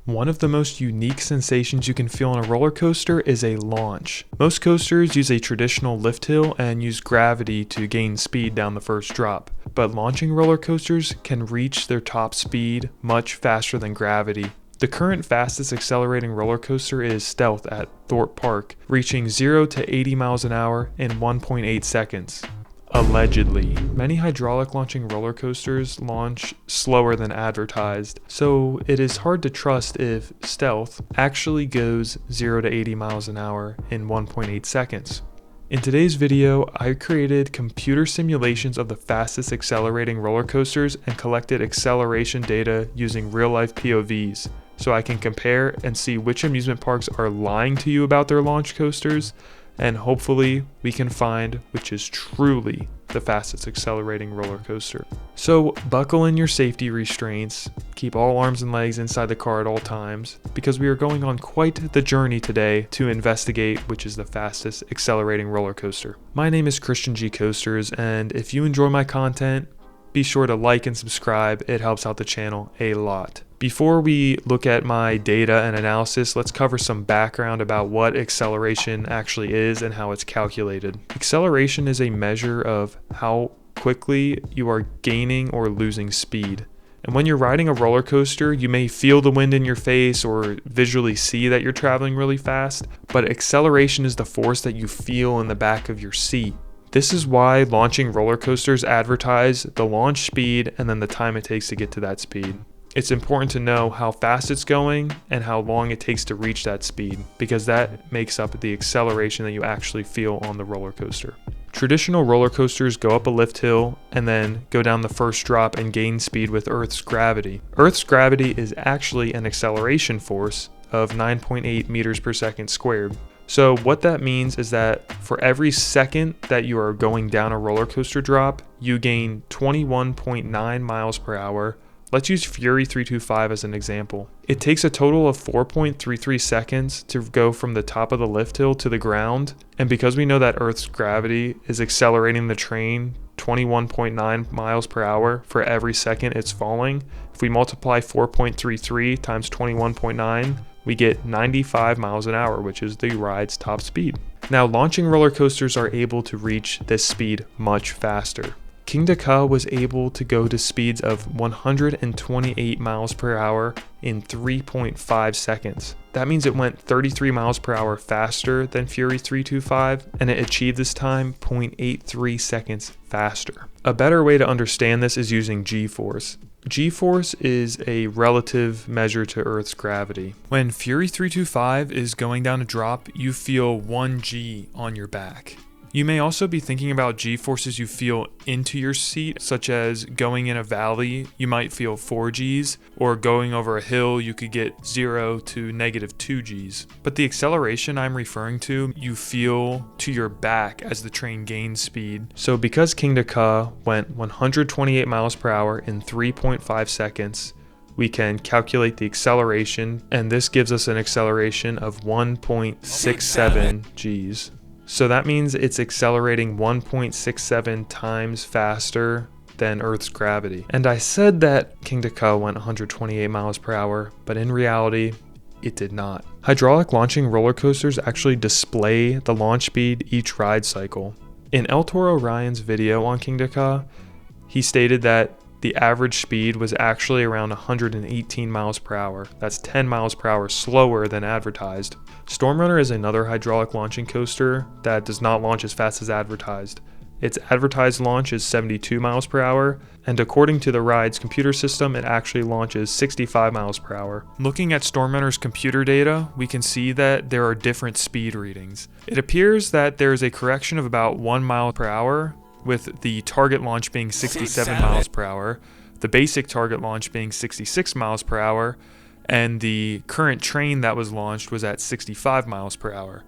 One of the most unique sensations you can feel on a roller coaster is a launch. Most coasters use a traditional lift hill and use gravity to gain speed down the first drop, but launching roller coasters can reach their top speed much faster than gravity. The current fastest accelerating roller coaster is Stealth at Thorpe Park, reaching 0 to 80 miles an hour in 1.8 seconds. Allegedly. Many hydraulic launching roller coasters launch slower than advertised, so it is hard to trust if Stealth actually goes 0 to 80 miles an hour in 1.8 seconds. In today's video, I created computer simulations of the fastest accelerating roller coasters and collected acceleration data using real-life POVs, so I can compare and see which amusement parks are lying to you about their launch coasters, and hopefully we can find which is truly the fastest accelerating roller coaster. So buckle in your safety restraints, keep all arms and legs inside the car at all times, because we are going on quite the journey today to investigate which is the fastest accelerating roller coaster. My name is Christian G. Coasters, and if you enjoy my content, be sure to like and subscribe. It helps out the channel a lot. Before we look at my data and analysis, let's cover some background about what acceleration actually is and how it's calculated. Acceleration is a measure of how quickly you are gaining or losing speed. And when you're riding a roller coaster, you may feel the wind in your face or visually see that you're traveling really fast, but acceleration is the force that you feel in the back of your seat. This is why launching roller coasters advertise the launch speed and then the time it takes to get to that speed. It's important to know how fast it's going and how long it takes to reach that speed, because that makes up the acceleration that you actually feel on the roller coaster. Traditional roller coasters go up a lift hill and then go down the first drop and gain speed with Earth's gravity. Earth's gravity is actually an acceleration force of 9.8 meters per second squared. So what that means is that for every second that you are going down a roller coaster drop, you gain 21.9 miles per hour. Let's use Fury 325 as an example. It takes a total of 4.33 seconds to go from the top of the lift hill to the ground, and because we know that Earth's gravity is accelerating the train 21.9 miles per hour for every second it's falling, if we multiply 4.33 times 21.9, we get 95 miles an hour, which is the ride's top speed. Now, launching roller coasters are able to reach this speed much faster. Knott was able to go to speeds of 128 miles per hour in 3.5 seconds. That means it went 33 miles per hour faster than Fury 325, and it achieved this time 0.83 seconds faster. A better way to understand this is using G-force. G-force is a relative measure to Earth's gravity. When Fury 325 is going down a drop, you feel 1 G on your back. You may also be thinking about G-forces you feel into your seat, such as going in a valley, you might feel 4 Gs, or going over a hill, you could get 0 to negative 2 Gs. But the acceleration I'm referring to, you feel to your back as the train gains speed. So because Knott went 128 miles per hour in 3.5 seconds, we can calculate the acceleration, and this gives us an acceleration of 1.67 Gs. So that means it's accelerating 1.67 times faster than Earth's gravity. And I said that Knott went 128 miles per hour, but in reality, it did not. Hydraulic launching roller coasters actually display the launch speed each ride cycle. In El Toro Ryan's video on Knott, he stated that the average speed was actually around 118 miles per hour. That's 10 miles per hour slower than advertised. Stormrunner is another hydraulic launching coaster that does not launch as fast as advertised. Its advertised launch is 72 miles per hour, and according to the ride's computer system, it actually launches 65 miles per hour. Looking at Stormrunner's computer data, we can see that there are different speed readings. It appears that there is a correction of about 1 mile per hour, with the target launch being 67 miles per hour, the basic target launch being 66 miles per hour, and the current train that was launched was at 65 miles per hour.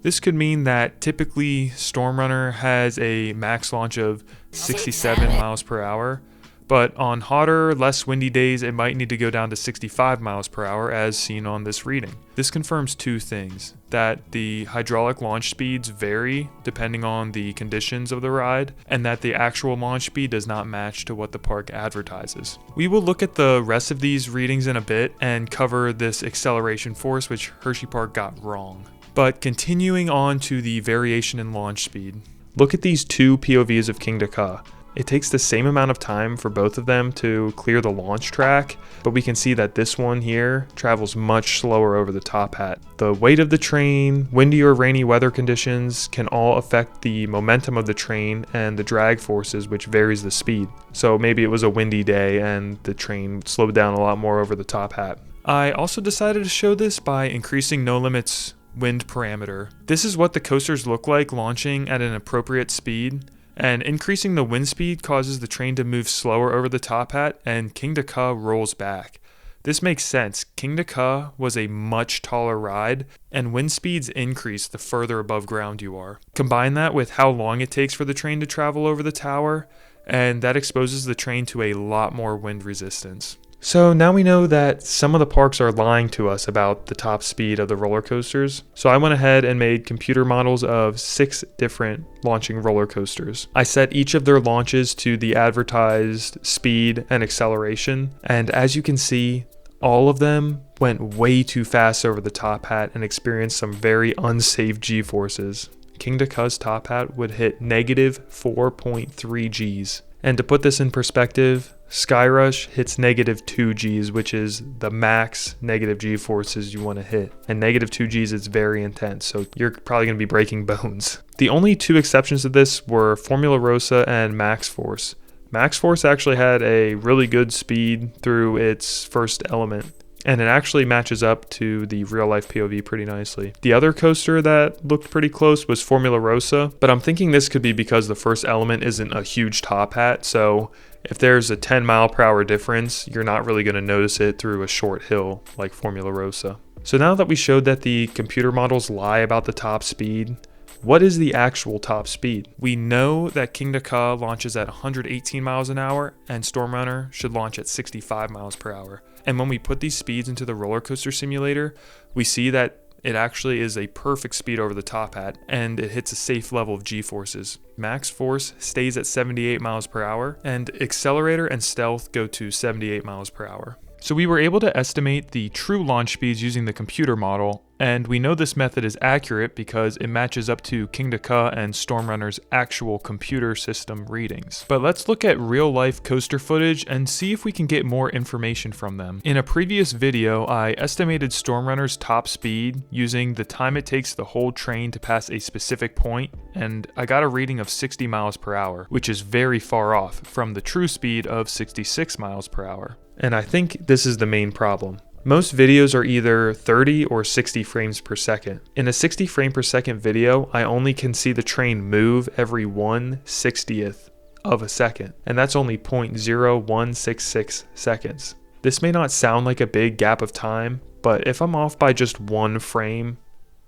This could mean that typically Stormrunner has a max launch of 67 miles per hour, But on hotter, less windy days, it might need to go down to 65 miles per hour as seen on this reading. This confirms two things: that the hydraulic launch speeds vary depending on the conditions of the ride, and that the actual launch speed does not match to what the park advertises. We will look at the rest of these readings in a bit and cover this acceleration force, which Hersheypark got wrong. But continuing on to the variation in launch speed. Look at these two POVs of King Ka. It takes the same amount of time for both of them to clear the launch track, but we can see that this one here travels much slower over the top hat. The weight of the train, windy or rainy weather conditions can all affect the momentum of the train and the drag forces, which varies the speed. So maybe it was a windy day and the train slowed down a lot more over the top hat. I also decided to show this by increasing NoLimits wind parameter. This is what the coasters look like launching at an appropriate speed. And increasing the wind speed causes the train to move slower over the top hat, and King Ka rolls back. This makes sense. King Ka was a much taller ride, and wind speeds increase the further above ground you are. Combine that with how long it takes for the train to travel over the tower, and that exposes the train to a lot more wind resistance. So now we know that some of the parks are lying to us about the top speed of the roller coasters. So I went ahead and made computer models of 6 different launching roller coasters. I set each of their launches to the advertised speed and acceleration. And as you can see, all of them went way too fast over the top hat and experienced some very unsafe G-forces. King Ka's top hat would hit negative 4.3 Gs. And to put this in perspective, Skyrush hits negative 2 Gs, which is the max negative G forces you want to hit. And negative 2 Gs is very intense, so you're probably going to be breaking bones. The only 2 exceptions to this were Formula Rosa and Maxx Force. Maxx Force actually had a really good speed through its first element, and it actually matches up to the real life POV pretty nicely. The other coaster that looked pretty close was Formula Rosa, but I'm thinking this could be because the first element isn't a huge top hat, so if there's a 10 mile per hour difference, you're not really going to notice it through a short hill like Formula Rosa. So now that we showed that the computer models lie about the top speed, what is the actual top speed? We know that King Ka launches at 118 miles an hour and Stormrunner should launch at 65 miles per hour. And when we put these speeds into the roller coaster simulator, we see that it actually is a perfect speed over the top hat, and it hits a safe level of G-forces. Max Force stays at 78 miles per hour, and Accelerator and Stealth go to 78 miles per hour. So we were able to estimate the true launch speeds using the computer model, and we know this method is accurate because it matches up to King Ka and Stormrunner's actual computer system readings. But let's look at real life coaster footage and see if we can get more information from them. In a previous video, I estimated Stormrunner's top speed using the time it takes the whole train to pass a specific point, and I got a reading of 60 miles per hour, which is very far off from the true speed of 66 miles per hour. And I think this is the main problem. Most videos are either 30 or 60 frames per second. In a 60 frame per second video, I only can see the train move every 1/60th of a second, and that's only 0.0166 seconds. This may not sound like a big gap of time, but if I'm off by just 1 frame,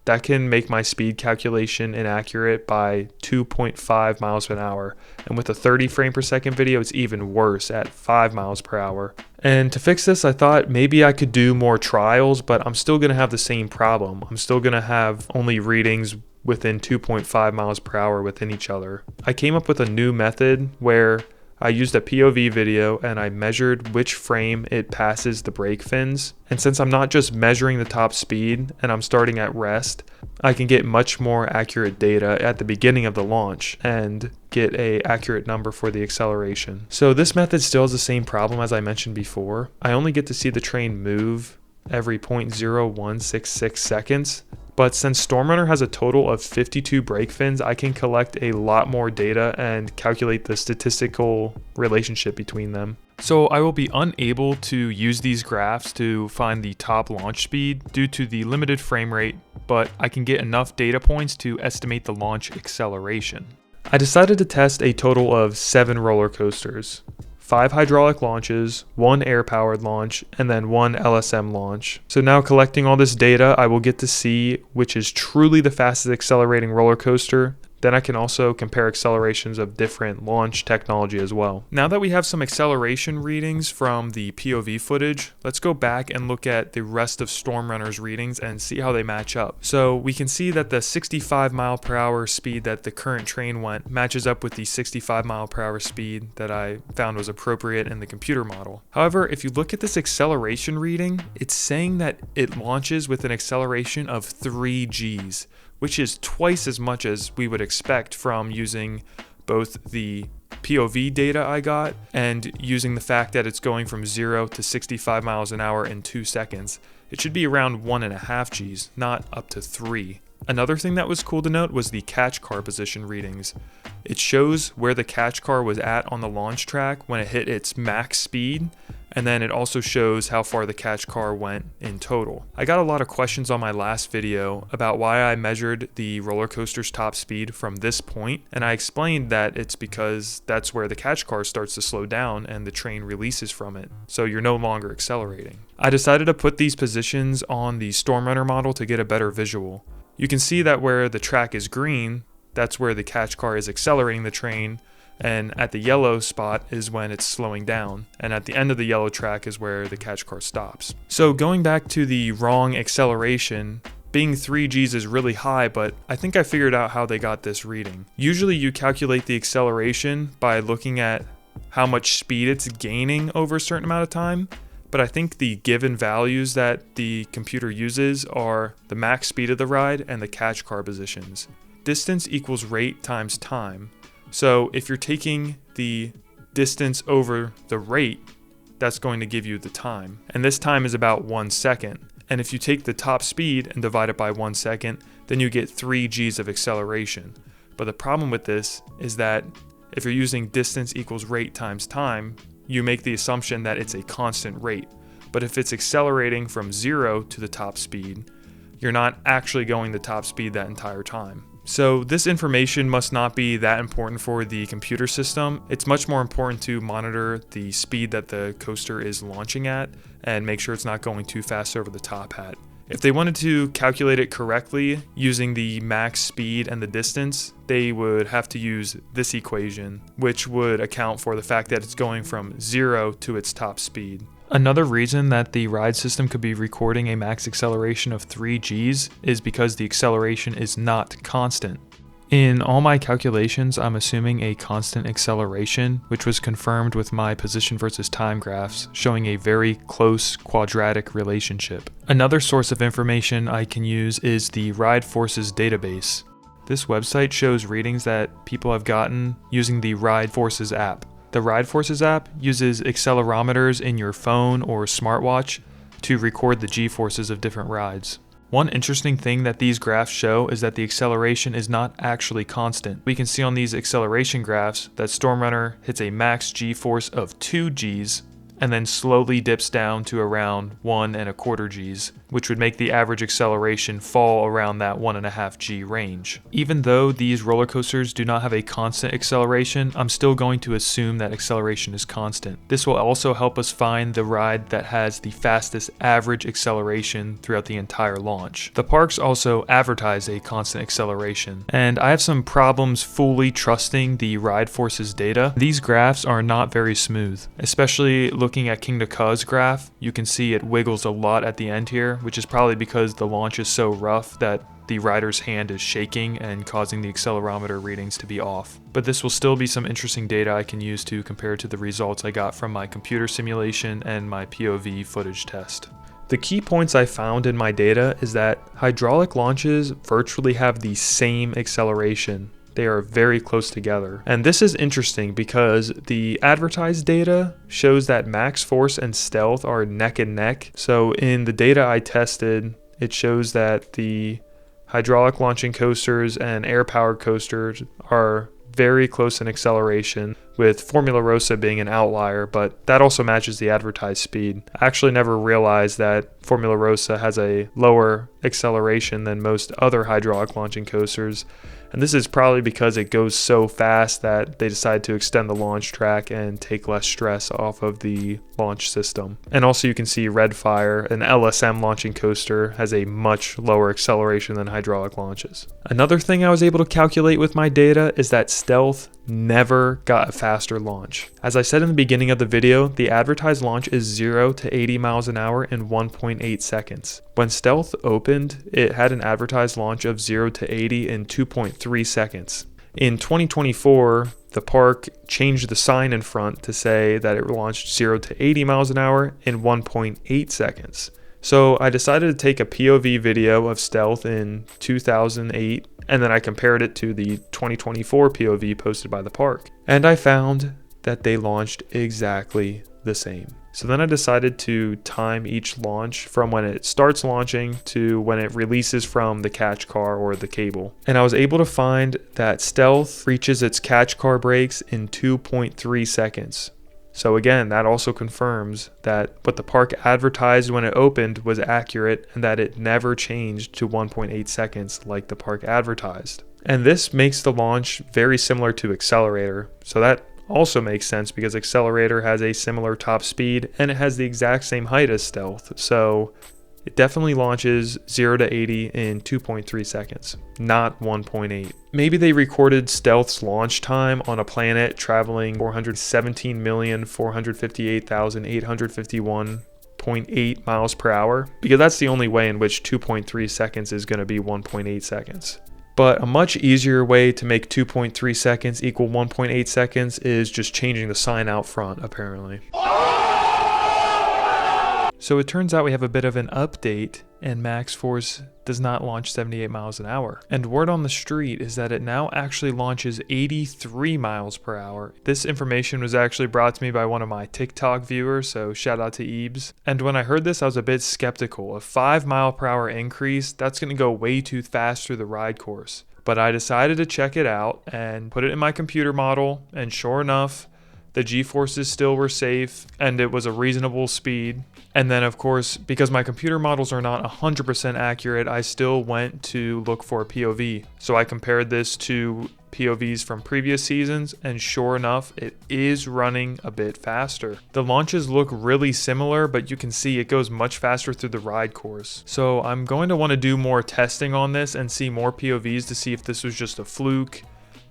that can make my speed calculation inaccurate by 2.5 miles an hour. And with a 30 frame per second video, it's even worse at 5 miles per hour. And to fix this, I thought maybe I could do more trials, but I'm still gonna have the same problem. I'm still gonna have only readings within 2.5 miles per hour within each other. I came up with a new method where I used a POV video and I measured which frame it passes the brake fins. And since I'm not just measuring the top speed and I'm starting at rest, I can get much more accurate data at the beginning of the launch and get an accurate number for the acceleration. So this method still has the same problem as I mentioned before. I only get to see the train move every 0.0166 seconds. But since Stormrunner has a total of 52 brake fins, I can collect a lot more data and calculate the statistical relationship between them. So I will be unable to use these graphs to find the top launch speed due to the limited frame rate, but I can get enough data points to estimate the launch acceleration. I decided to test a total of 7 roller coasters. 5 hydraulic launches, 1 air-powered launch, and then 1 LSM launch. So now collecting all this data, I will get to see which is truly the fastest accelerating roller coaster Then I can also compare accelerations of different launch technology as well. Now that we have some acceleration readings from the POV footage, let's go back and look at the rest of StormRunner's readings and see how they match up. So we can see that the 65 mile per hour speed that the current train went matches up with the 65 mile per hour speed that I found was appropriate in the computer model. However, if you look at this acceleration reading, it's saying that it launches with an acceleration of 3 Gs, which is twice as much as we would expect from using both the POV data I got and using the fact that it's going from 0 to 65 miles an hour in 2 seconds. It should be around 1.5 Gs, not up to 3. Another thing that was cool to note was the catch car position readings. It shows where the catch car was at on the launch track when it hit its max speed, and then it also shows how far the catch car went in total. I got a lot of questions on my last video about why I measured the roller coaster's top speed from this point, and I explained that it's because that's where the catch car starts to slow down and the train releases from it, so you're no longer accelerating. I decided to put these positions on the StormRunner model to get a better visual. You can see that where the track is green, that's where the catch car is accelerating the train, and at the yellow spot is when it's slowing down, and at the end of the yellow track is where the catch car stops. So going back to the wrong acceleration, being 3 Gs is really high, but I think I figured out how they got this reading. Usually you calculate the acceleration by looking at how much speed it's gaining over a certain amount of time, but I think the given values that the computer uses are the max speed of the ride and the catch car positions. Distance equals rate times time. So if you're taking the distance over the rate, that's going to give you the time. And this time is about 1 second. And if you take the top speed and divide it by 1 second, then you get 3 Gs of acceleration. But the problem with this is that if you're using distance equals rate times time, you make the assumption that it's a constant rate. But if it's accelerating from 0 to the top speed, you're not actually going the top speed that entire time. So this information must not be that important for the computer system. It's much more important to monitor the speed that the coaster is launching at and make sure it's not going too fast over the top hat. If they wanted to calculate it correctly using the max speed and the distance, they would have to use this equation, which would account for the fact that it's going from 0 to its top speed. Another reason that the ride system could be recording a max acceleration of 3 Gs is because the acceleration is not constant. In all my calculations, I'm assuming a constant acceleration, which was confirmed with my position versus time graphs, showing a very close quadratic relationship. Another source of information I can use is the RideForces database. This website shows readings that people have gotten using the RideForces app. The RideForces app uses accelerometers in your phone or smartwatch to record the G-forces of different rides. One interesting thing that these graphs show is that the acceleration is not actually constant. We can see on these acceleration graphs that StormRunner hits a max G-force of 2 Gs and then slowly dips down to around 1.25 Gs, which would make the average acceleration fall around that 1.5 G range. Even though these roller coasters do not have a constant acceleration, I'm still going to assume that acceleration is constant. This will also help us find the ride that has the fastest average acceleration throughout the entire launch. The parks also advertise a constant acceleration, and I have some problems fully trusting the RideForces data. These graphs are not very smooth, especially looking at King to Cuz graph. You can see it wiggles a lot at the end here, which is probably because the launch is so rough that the rider's hand is shaking and causing the accelerometer readings to be off. But this will still be some interesting data I can use to compare to the results I got from my computer simulation and my POV footage test. The key points I found in my data is that hydraulic launches virtually have the same acceleration. They are very close together. And this is interesting because the advertised data shows that max force and stealth are neck and neck. So in the data I tested, it shows that the hydraulic launching coasters and air powered coasters are very close in acceleration, with Formula Rossa being an outlier, but that also matches the advertised speed. I actually never realized that Formula Rossa has a lower acceleration than most other hydraulic launching coasters, and this is probably because it goes so fast that they decide to extend the launch track and take less stress off of the launch system. And also you can see Redfire, an LSM launching coaster, has a much lower acceleration than hydraulic launches. Another thing I was able to calculate with my data is that Stealth never got a faster launch. As I said in the beginning of the video, the advertised launch is 0 to 80 miles an hour in 1.8 seconds. When Stealth opened, it had an advertised launch of 0 to 80 in 2.3 seconds. In 2024, the park changed the sign in front to say that it launched 0 to 80 miles an hour in 1.8 seconds. So I decided to take a POV video of Stealth in 2008, and then I compared it to the 2024 POV posted by the park. And I found that they launched exactly the same. So then I decided to time each launch from when it starts launching to when it releases from the catch car or the cable. And I was able to find that Stealth reaches its catch car brakes in 2.3 seconds. So again, that also confirms that what the park advertised when it opened was accurate and that it never changed to 1.8 seconds like the park advertised. And this makes the launch very similar to Accelerator. So that also makes sense because Accelerator has a similar top speed and it has the exact same height as Stealth. So it definitely launches 0 to 80 in 2.3 seconds, not 1.8. Maybe they recorded Stealth's launch time on a planet traveling 417,458,851.8 miles per hour, because that's the only way in which 2.3 seconds is going to be 1.8 seconds. But a much easier way to make 2.3 seconds equal 1.8 seconds is just changing the sign out front, apparently. So it turns out we have a bit of an update, and Maxx Force does not launch 78 miles an hour. And word on the street is that it now actually launches 83 miles per hour. This information was actually brought to me by one of my TikTok viewers, so shout out to Ebes. And when I heard this, I was a bit skeptical. A 5 mile per hour increase, that's going to go way too fast through the ride course. But I decided to check it out and put it in my computer model, and sure enough, the G-forces still were safe and it was a reasonable speed. And then of course, because my computer models are not 100% accurate, I still went to look for a POV. So I compared this to POVs from previous seasons, and sure enough, it is running a bit faster. The launches look really similar, but you can see it goes much faster through the ride course. So I'm going to want to do more testing on this and see more POVs to see if this was just a fluke,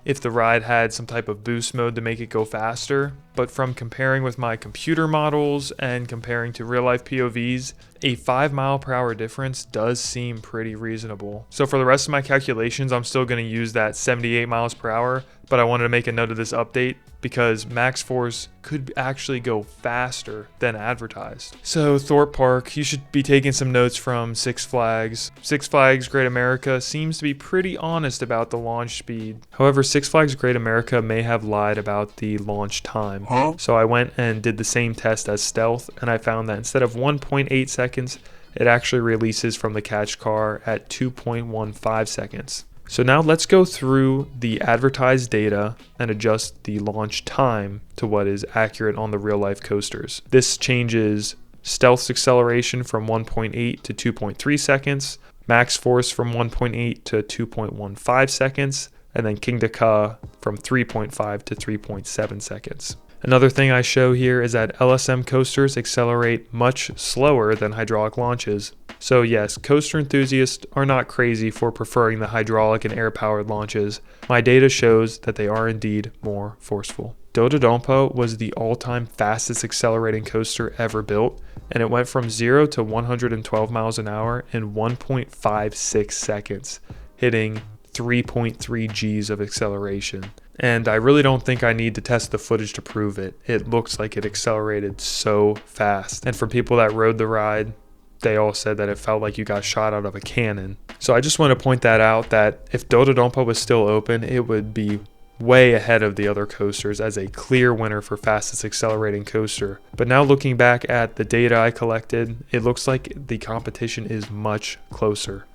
if the ride had some type of boost mode to make it go faster. But from comparing with my computer models and comparing to real life POVs, a 5 mile per hour difference does seem pretty reasonable. So for the rest of my calculations, I'm still going to use that 78 miles per hour, but I wanted to make a note of this update because Maxx Force could actually go faster than advertised. So Thorpe Park, you should be taking some notes from Six Flags. Six Flags Great America seems to be pretty honest about the launch speed. However, Six Flags Great America may have lied about the launch time. So I went and did the same test as Stealth, and I found that instead of 1.8 seconds, it actually releases from the catch car at 2.15 seconds. So now let's go through the advertised data and adjust the launch time to what is accurate on the real life coasters. This changes Stealth's acceleration from 1.8 to 2.3 seconds, Maxx Force from 1.8 to 2.15 seconds, and then King to Ka from 3.5 to 3.7 seconds. Another thing I show here is that LSM coasters accelerate much slower than hydraulic launches. So yes, coaster enthusiasts are not crazy for preferring the hydraulic and air-powered launches. My data shows that they are indeed more forceful. Dodonpa was the all-time fastest accelerating coaster ever built, and it went from 0 to 112 miles an hour in 1.56 seconds, hitting 3.3 Gs of acceleration. And I really don't think I need to test the footage to prove it. It looks like it accelerated so fast. And for people that rode the ride, they all said that it felt like you got shot out of a cannon. So I just want to point that out, that if Dodonpa was still open, it would be way ahead of the other coasters as a clear winner for fastest accelerating coaster. But now looking back at the data I collected, it looks like the competition is much closer.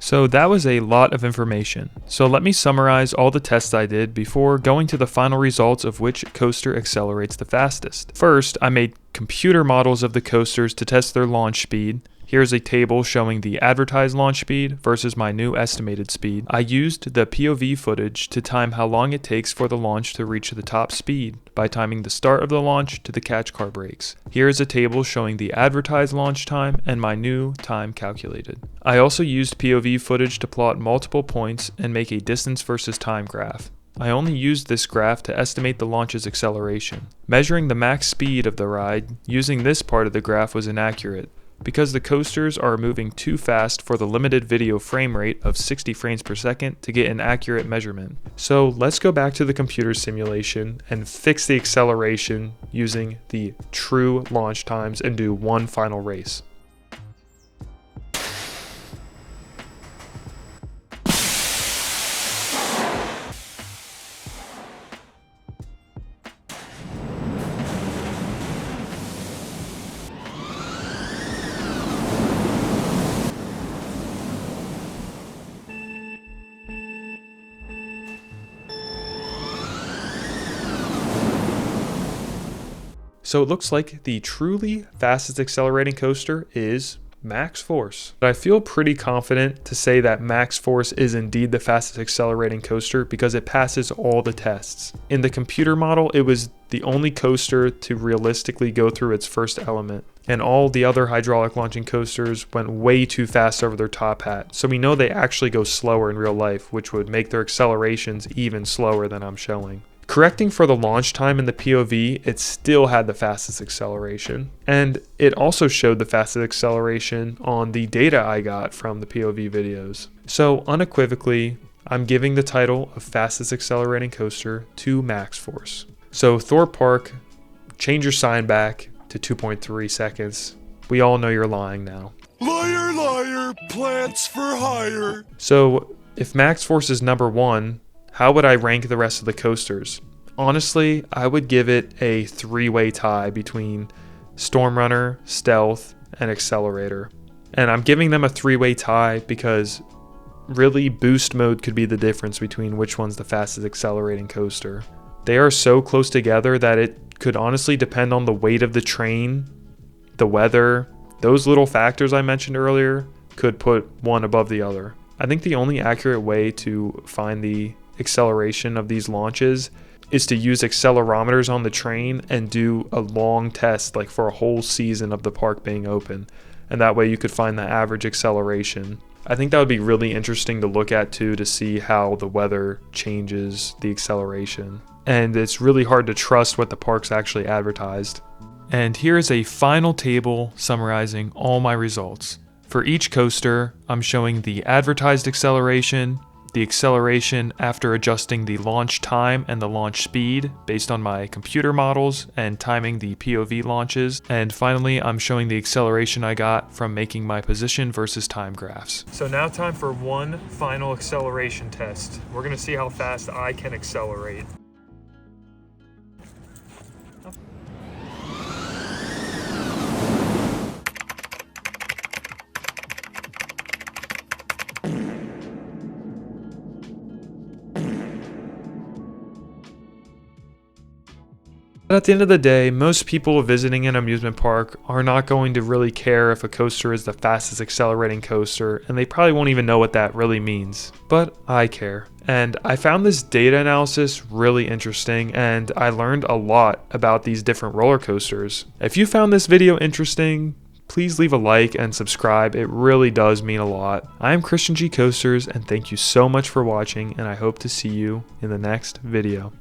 So that was a lot of information. So let me summarize all the tests I did before going to the final results of which coaster accelerates the fastest. First, I made computer models of the coasters to test their launch speed. Here's a table showing the advertised launch speed versus my new estimated speed. I used the POV footage to time how long it takes for the launch to reach the top speed by timing the start of the launch to the catch car brakes. Here's a table showing the advertised launch time and my new time calculated. I also used POV footage to plot multiple points and make a distance versus time graph. I only used this graph to estimate the launch's acceleration. Measuring the max speed of the ride using this part of the graph was inaccurate, because the coasters are moving too fast for the limited video frame rate of 60 frames per second to get an accurate measurement. So let's go back to the computer simulation and fix the acceleration using the true launch times and do one final race. So it looks like the truly fastest accelerating coaster is Maxx Force. But I feel pretty confident to say that Maxx Force is indeed the fastest accelerating coaster because it passes all the tests. In the computer model, it was the only coaster to realistically go through its first element. And all the other hydraulic launching coasters went way too fast over their top hat. So we know they actually go slower in real life, which would make their accelerations even slower than I'm showing. Correcting for the launch time in the POV, it still had the fastest acceleration. And it also showed the fastest acceleration on the data I got from the POV videos. So unequivocally, I'm giving the title of fastest accelerating coaster to Maxx Force. So Thorpe Park, change your sign back to 2.3 seconds. We all know you're lying now. Liar, liar, plants for hire. So if Maxx Force is number one, how would I rank the rest of the coasters? Honestly, I would give it a three-way tie between Storm Runner, Stealth, and Accelerator. And I'm giving them a three-way tie because really boost mode could be the difference between which one's the fastest accelerating coaster. They are so close together that it could honestly depend on the weight of the train, the weather, those little factors I mentioned earlier could put one above the other. I think the only accurate way to find the acceleration of these launches is to use accelerometers on the train and do a long test, like for a whole season of the park being open, and that way you could find the average acceleration. I think that would be really interesting to look at too, to see how the weather changes the acceleration. And it's really hard to trust what the park's actually advertised. And here is a final table summarizing all my results. For each coaster, I'm showing the advertised acceleration, the acceleration after adjusting the launch time and the launch speed based on my computer models and timing the POV launches. And finally, I'm showing the acceleration I got from making my position versus time graphs. So now time for one final acceleration test. We're gonna see how fast I can accelerate. But at the end of the day, most people visiting an amusement park are not going to really care if a coaster is the fastest accelerating coaster, and they probably won't even know what that really means. But I care. And I found this data analysis really interesting, and I learned a lot about these different roller coasters. If you found this video interesting, please leave a like and subscribe. It really does mean a lot. I am Christian G Coasters, and thank you so much for watching, and I hope to see you in the next video.